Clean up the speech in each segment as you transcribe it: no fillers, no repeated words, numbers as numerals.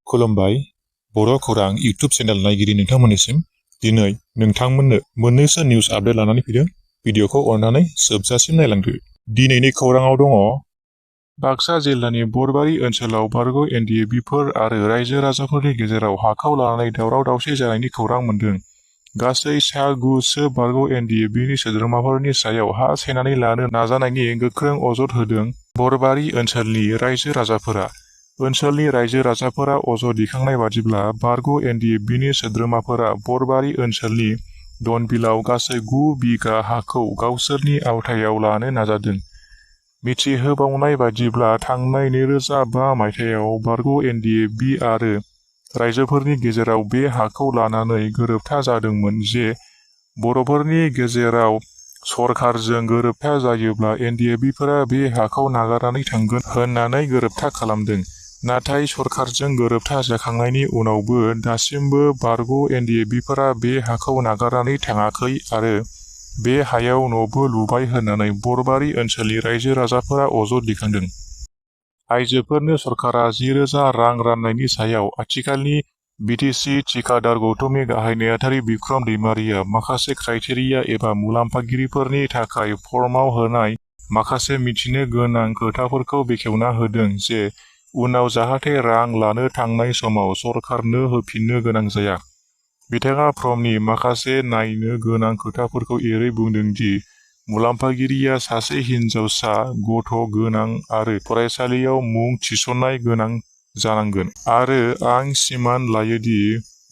खुलुमबाय बड'खौरां YouTube channel नायगिरि नोंथांमोननिसिम दिनै नोंथांमोननो मोननैसो निउस आपडेट लानानै फैदों। भिडिअखौ अननानै जोबजासिम नायलांदो। दिनैनि खौराङाव दङ बाक्सा जिल्लानि बरबारि ओनसोलाव बारग' एनडीएबीफोर आरो रायजो राजाफोरनि गेजेराव हाखौ लानानै दावराव दावसि जानायनि खौरां मोन्दों। गासै सा 9 बारग' एनडीएबीनि सोद्रोमाफोरनि सायाव हा सेनानै लानो नाजानायनि गोख्रों अजद होदों बरबारि ओनसोलनि रायजो राजाफोरा। ओनसोलनि रायजो राजाफोरा अजद दिखांनाय बादिब्ला बारग' एनडीएबीनि सोद्रोमाफोरा बरबारि ओनसोलनि दनबिलाव गासै 9 बिघा हाखौ गावसोरनि आवथायाव लानो नाजादों। मिथिहोबावनाय बादिब्ला थांनाय 2005 मायथाइयाव बारग' एनडीएबी आरो रायजोफोरनि गेजेराव बे हाखौ लानानै गोरोबथा जादोंमोन जे बर'फोरनि गेजेराव सरखारजों गोरोबथा जायोब्ला एनडीएबीफोरा बे हाखौ नागारनानै थांगोन होननानै गोरोबथा खालामदों। नाथाय सरखारजों गोरोबथा जाखांनायनि उनावबो दासिमबो बारग' एनडीएबीफोरा बे हाखौ नागारनानै थाङाखै आरो बे हायाव न'बो लुबाय होननानै बरबारि ओनसोलनि रायजो राजाफोरा अजद दैखांदों। आइजोफोरनो सरकारा 10,000 रां राननायनि सायाव आथिखालनि बिटिसि थिखादार गौतमनि गाहाय नेहाथारि बिक्रम दैमारिया माखासे क्राइटेरिया एबा मुलाम्फागिरिफोरनि थाखाय फर्माव होनाय माखासे मिथिनो गोनां खोथाफोरखौ बेखेवना होदों जे उनाव जाहाथे रां लानो थांनाय समाव सरकारनो होफिननो गोनां जाया। बिथाङा फर्मनि माखासे नायनो गोनां खोथाफोरखौ एरै बुंदों दि मुलाम्फागिरिया सासे हिनजावसा गथ' गोनां आरो फरायसालियाव मुं थिसननाय गोनां जानांगोन आरो आं सिमान लायोदि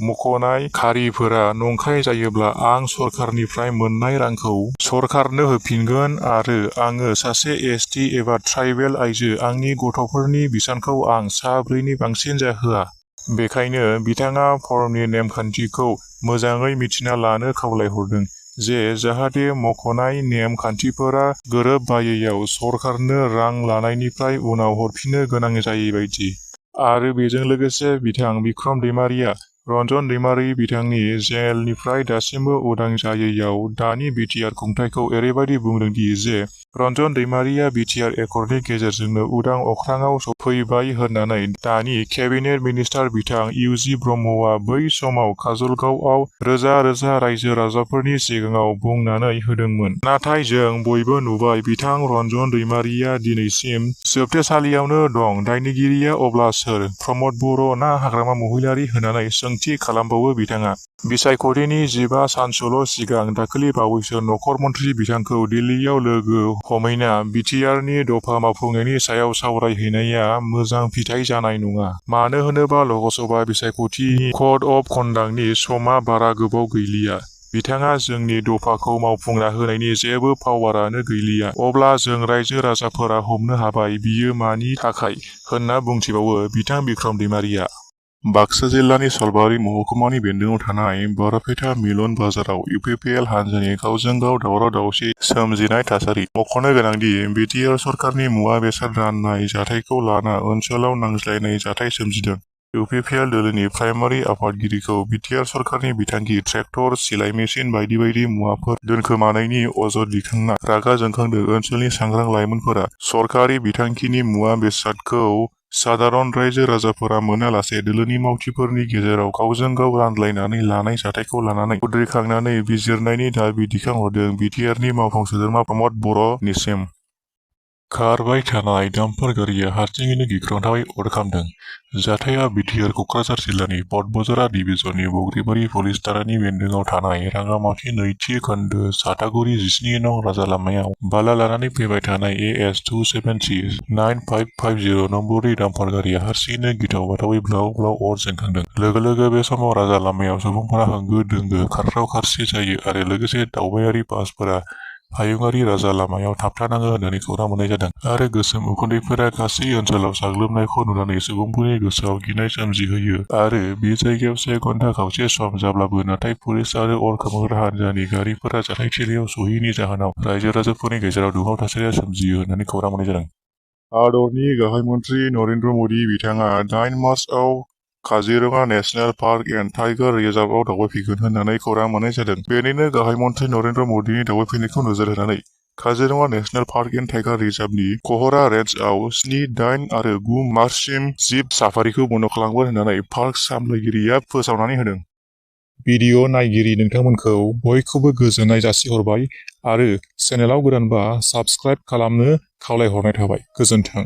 मख'नाय खारिफोरा नंखाय जायोब्ला आं सरकारनिफ्राय मोननाय रांखौ सरकारनो होफिनगोन आरो आङो सासे एसटी एबा ट्राइबेल आइजो आंनि गथ'फोरनि बिसानखौ आं 4नि बांसिन जाहोआ। बेखायनो बिथाङा फर्मनि नेमखान्थिखौ मोजाङै मिथिना लानो खावलायहरदों जे जाहाथे मख'नाय नेम खान्थिफोरा गोरोबबायैयाव सरकारनो रां लानायनिफ्राय उनाव हरफिननो गोनां जायैबायदि। आरो बेजों लोगोसे बिथां बिक्रम दैमारिया रन्जन दैमारि बिथांनि जेलनिफ्राय दासिमबो उदां जायैयाव दानि बिटिआर खुंथायखौ ओरैबायदि बुंदोंदि जे रन्जन दैमारिया बिटिआर एकर्डनि गेजेरजोंनो उदां अख्राङाव सफैबाय होननानै दानि केबिनेट मिनिस्टार बिथां इउजि ब्रह्मआ बै समाव काजलगावआव रोजा रोजा रायजो राजाफोरनि सिगाङाव बुंनानै होदोंमोन। नाथाय जों बयबो नुबाय बिथां रन्जन दैमारिया दिनैसिम जोबथेसालियावनो दं। दायनिगिरिया अब्ला सोर? प्रमद बर' ना हाग्रामा महिलारि होननानै सोंथि खालामबावो बिथाङा। बिसायख'थिनि 15 सानसोल' सिगां दाखालि बावैसो नखर मन्थ्रि बिथांखौ दिल्लीयाव लोगो हमहैना बिटिआरनि दफा मावफुंनायनि सायाव सावरायहैनाया मोजां फिथाइ जानाय नङा। मानो होनोबा लकसभा बिसायख'थिनि कड अफ कन्डाक्टनि समा बारा गोबाव गैलिया। बिथाङा जोंनि दफाखौ मावफुंना होनायनि जेबो पावारानो गैलिया। अब्ला जों रायजो राजाफोरा हमनो हाबाय बियो मानि थाखाय होनना बुंथिबावो बिथां बिक्रम दैमारिया। बाक्सा जिल्लानि सलबारि महकुमानि बेन्दोङाव थानाय बारापेटा मिलन बाजाराव इउपिपिएल हान्जानि गावजों गाव दावराव दावसि सोमजिनाय थासारि। मख'नो गोनांदि बिटिआर सरकारनि मुवा बेसाद राननाय जाथायखौ लाना ओनसोलाव नांज्लायनाय जाथाय सोमजिदों। इउपिपिएल दोलोनि प्राइमारि आफादगिरिखौ बिटिआर सरकारनि बिथांखि ट्रेक्टर, सिलाइ मेसिन बायदि बायदि मुवाफोर दोनखोमानायनि अजद दिखांना रागा जोंखांदों ओनसोलनि सांग्रां लाइमोनफोरा। सरकारि बिथांखिनि मुवा बेसादखौ सादारन रायजो राजाफोरा मोनालासे दोलोनि मावथिफोरनि गेजेराव गावजों गाव रानलायनानै लानाय जाथायखौ लानानै उद्रिखांनानै बिजिरनायनि दाबि दिखांहरदों बिटिआरनि मावफुं सोद्रोमा प्रमद बर'निसिम। खारबाय थानाय डाम्पार गारिया हारसिङैनो गिख्रंथावै अर खामदों। जाथाया बिटिआर क'क्राझार जिल्लानि बडबजरा डिभिजननि बग्रिबारि पुलिस थानानि बेन्दोङाव थानाय राङामाटि नैथि खोन्दो सातागुरि 17 नं राजा लामायाव बाला लानानै फैबाय थानाय AS 276-9550 नम्बरनि डाम्पार गारिया हारसिङैनो गिथाव बाथावै ब्लाव ब्लाव अर जोंखांदों। लोगो लोगो बे समाव राजा लामायाव सुबुंफोरा होंगो दोंगो खारस्राव खारस्रि जायो आरो लोगोसे दावबायारि बासफोरा हायुङारि राजा लामायाव थाबथानाङो होननानै खौरां मोननाय जादों। आरो गोसोम उखुन्दैफोरा गासै ओनसोलाव साग्लोबनायखौ नुनानै सुबुंफोरनि गोसोआव गिनाय सोमजिहोयो आरो बे जायगायाव 1 घन्टा खावसे सम जाब्लाबो नाथाय पुलिस आरो अर खोमोरग्रा हान्जानि गारिफोरा जाथायथिलियाव सहैयैनि जाहोनाव रायजो राजाफोरनि गेजेराव दुंहाव थासारिया सोमजियो होननानै खौरां मोननाय जादों। हादरनि गाहाय मन्थ्रि नरेन्द्र मदि बिथाङा 9 मार्चआव Kaziranga national park and tiger रिजार्भआव दावबायफैगोन होननानै खौरां मोननाय जादों। बेनिनो गाहाय मन्थ्रि नरेन्द्र मदिनि दावबायफैनायखौ नोजोर होनानै Kaziranga national park and tiger रिजार्भनि कहरा रेन्जआव 7, 8 आरो 9 मार्चसिम जिब साफारिखौ बन्द खालामगोन होननानै पार्क सामलायगिरिया फोसावनानै होदों। भिडिअ नायगिरि नोंथांमोनखौ बयखौबो गोजोननाय जासिहरबाय आरो चेनेलाव गोदानबा साबस्क्राइब खालामनो खावलायहरनाय थाबाय। गोजोन्थों।